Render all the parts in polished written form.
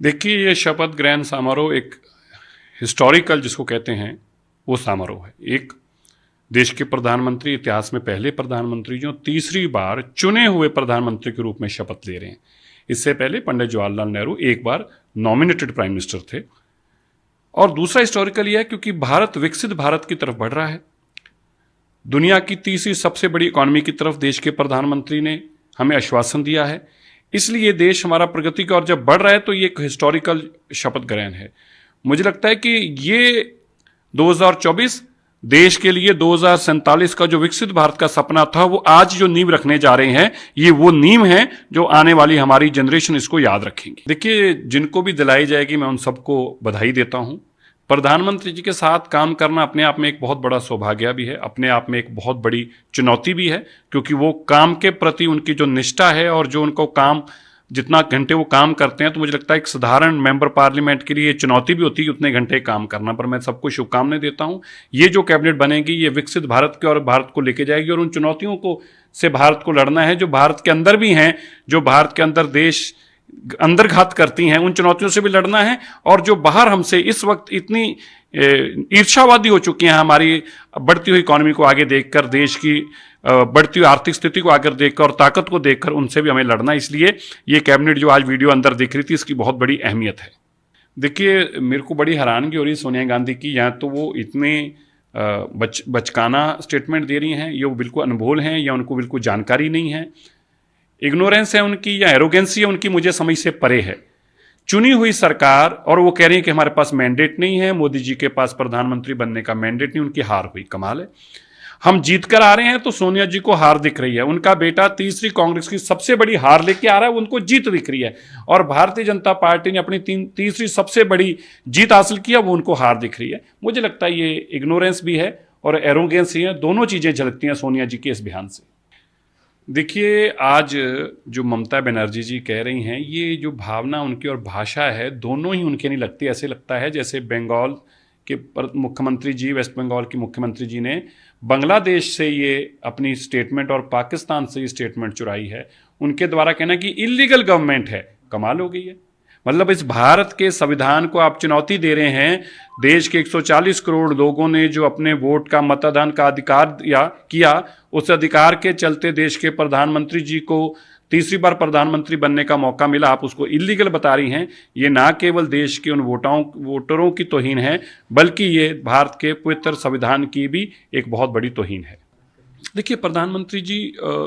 देखिए, ये शपथ ग्रहण समारोह एक हिस्टोरिकल जिसको कहते हैं वो समारोह है। एक देश के प्रधानमंत्री, इतिहास में पहले प्रधानमंत्री जो तीसरी बार चुने हुए प्रधानमंत्री के रूप में शपथ ले रहे हैं। इससे पहले पंडित जवाहरलाल नेहरू एक बार नॉमिनेटेड प्राइम मिनिस्टर थे। और दूसरा हिस्टोरिकल यह है क्योंकि भारत विकसित भारत की तरफ बढ़ रहा है। दुनिया की तीसरी सबसे बड़ी इकॉनमी की तरफ देश के प्रधानमंत्री ने हमें आश्वासन दिया है। इसलिए देश हमारा प्रगति की ओर जब बढ़ रहा है तो ये एक हिस्टोरिकल शपथ ग्रहण है। मुझे लगता है कि ये 2024 देश के लिए 2047 का जो विकसित भारत का सपना था वो आज जो नींव रखने जा रहे हैं, ये वो नींव है जो आने वाली हमारी जनरेशन इसको याद रखेंगी। देखिए, जिनको भी दिलाई जाएगी मैं उन सबको बधाई देता हूं। प्रधानमंत्री जी के साथ काम करना अपने आप में एक बहुत बड़ा सौभाग्य भी है, अपने आप में एक बहुत बड़ी चुनौती भी है, क्योंकि वो काम के प्रति उनकी जो निष्ठा है और जो उनको काम जितना घंटे वो काम करते हैं, तो मुझे लगता है एक साधारण मेंबर पार्लियामेंट के लिए ये चुनौती भी होती है उतने घंटे काम करना। पर मैं सबको शुभकामनाएं देता हूं। ये जो कैबिनेट बनेगी ये विकसित भारत की और भारत को लेके जाएगी और उन चुनौतियों को से भारत को लड़ना है जो भारत के अंदर भी हैं, जो भारत के अंदर देश अंदरघात करती हैं, उन चुनौतियों से भी लड़ना है। और जो बाहर हमसे इस वक्त इतनी ईर्ष्यावादी हो चुकी हैं, हमारी बढ़ती हुई इकॉनमी को आगे देखकर, देश की बढ़ती हुई आर्थिक स्थिति को आगे देखकर और ताकत को देखकर, उनसे भी हमें लड़ना है। इसलिए ये कैबिनेट जो आज वीडियो अंदर दिख रही थी, इसकी बहुत बड़ी अहमियत है। देखिए, मेरे को बड़ी हैरानगी हो रही है सोनिया गांधी की। या तो वो इतने बचकाना स्टेटमेंट दे रही हैं, ये वो बिल्कुल अनभोल हैं, या उनको बिल्कुल जानकारी नहीं है, इग्नोरेंस है उनकी, या एरोगेंसी है उनकी, मुझे समझ से परे है। चुनी हुई सरकार, और वो कह रही है कि हमारे पास मैंडेट नहीं है, मोदी जी के पास प्रधानमंत्री बनने का मैंडेट नहीं, उनकी हार हुई। कमाल है। हम जीत कर आ रहे हैं तो सोनिया जी को हार दिख रही है। उनका बेटा तीसरी कांग्रेस की सबसे बड़ी हार लेके आ रहा है, उनको जीत दिख रही है। और भारतीय जनता पार्टी ने अपनी तीसरी सबसे बड़ी जीत हासिल किया, वो उनको हार दिख रही है। मुझे लगता है ये इग्नोरेंस भी है और एरोगेंसी है, दोनों चीजें झलकती हैं सोनिया जी के इस बयान से। देखिए, आज जो ममता बनर्जी जी कह रही हैं, ये जो भावना उनकी और भाषा है, दोनों ही उनके नहीं लगती। ऐसे लगता है जैसे बंगाल के मुख्यमंत्री जी, वेस्ट बंगाल के मुख्यमंत्री जी ने बांग्लादेश से ये अपनी स्टेटमेंट और पाकिस्तान से ये स्टेटमेंट चुराई है। उनके द्वारा कहना कि इलीगल गवर्नमेंट है, कमाल हो गई है। मतलब इस भारत के संविधान को आप चुनौती दे रहे हैं। देश के 140 करोड़ लोगों ने जो अपने वोट का, मतदान का अधिकार किया, उस अधिकार के चलते देश के प्रधानमंत्री जी को तीसरी बार प्रधानमंत्री बनने का मौका मिला, आप उसको इलीगल बता रही हैं। ये ना केवल देश के उन वोटरों की तौहीन है, बल्कि ये भारत के पवित्र संविधान की भी एक बहुत बड़ी तौहीन है। देखिए, प्रधानमंत्री जी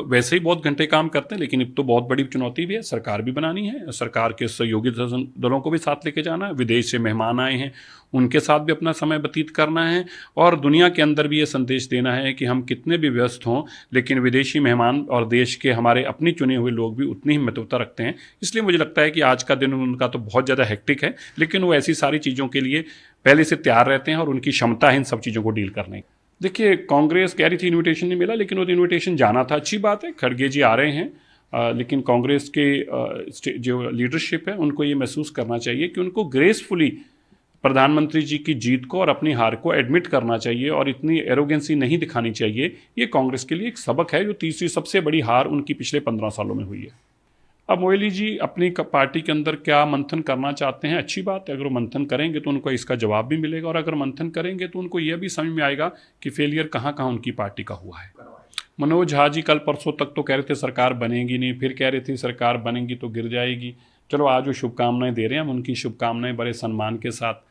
वैसे ही बहुत घंटे काम करते हैं, लेकिन अब तो बहुत बड़ी चुनौती भी है। सरकार भी बनानी है, सरकार के सहयोगी दलों को भी साथ लेके जाना है, विदेश से मेहमान आए हैं उनके साथ भी अपना समय व्यतीत करना है, और दुनिया के अंदर भी ये संदेश देना है कि हम कितने भी व्यस्त हों, लेकिन विदेशी मेहमान और देश के हमारे अपने चुने हुए लोग भी उतनी ही महत्वता रखते हैं। इसलिए मुझे लगता है कि आज का दिन उनका तो बहुत ज़्यादा हेक्टिक है, लेकिन वो ऐसी सारी चीज़ों के लिए पहले से तैयार रहते हैं और उनकी क्षमता है इन सब चीज़ों को डील करने की। देखिए, कांग्रेस कह रही थी इनविटेशन नहीं मिला, लेकिन वो इनविटेशन जाना था, अच्छी बात है। खड़गे जी आ रहे हैं, लेकिन कांग्रेस के जो लीडरशिप है उनको ये महसूस करना चाहिए कि उनको ग्रेसफुली प्रधानमंत्री जी की जीत को और अपनी हार को एडमिट करना चाहिए और इतनी एरोगेंसी नहीं दिखानी चाहिए। ये कांग्रेस के लिए एक सबक है, जो तीसरी सबसे बड़ी हार उनकी पिछले 15 सालों में हुई है। अब मोदी जी अपनी पार्टी के अंदर क्या मंथन करना चाहते हैं, अच्छी बात है। अगर वो मंथन करेंगे तो उनको इसका जवाब भी मिलेगा, और अगर मंथन करेंगे तो उनको यह भी समझ में आएगा कि फेलियर कहाँ कहाँ उनकी पार्टी का हुआ है। मनोज झा जी कल परसों तक तो कह रहे थे सरकार बनेगी नहीं, फिर कह रहे थे सरकार बनेगी तो गिर जाएगी। चलो, आज वो शुभकामनाएं दे रहे हैं, हम उनकी शुभकामनाएं बड़े सम्मान के साथ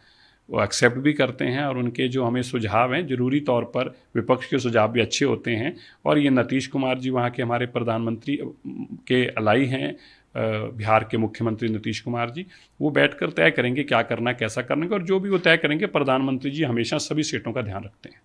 वो एक्सेप्ट भी करते हैं, और उनके जो हमें सुझाव हैं, ज़रूरी तौर पर विपक्ष के सुझाव भी अच्छे होते हैं। और ये नीतीश कुमार जी वहाँ के हमारे प्रधानमंत्री के अलाई हैं, बिहार के मुख्यमंत्री नीतीश कुमार जी, वो बैठकर तय करेंगे क्या करना, कैसा करना, और जो भी वो तय करेंगे, प्रधानमंत्री जी हमेशा सभी सीटों का ध्यान रखते हैं।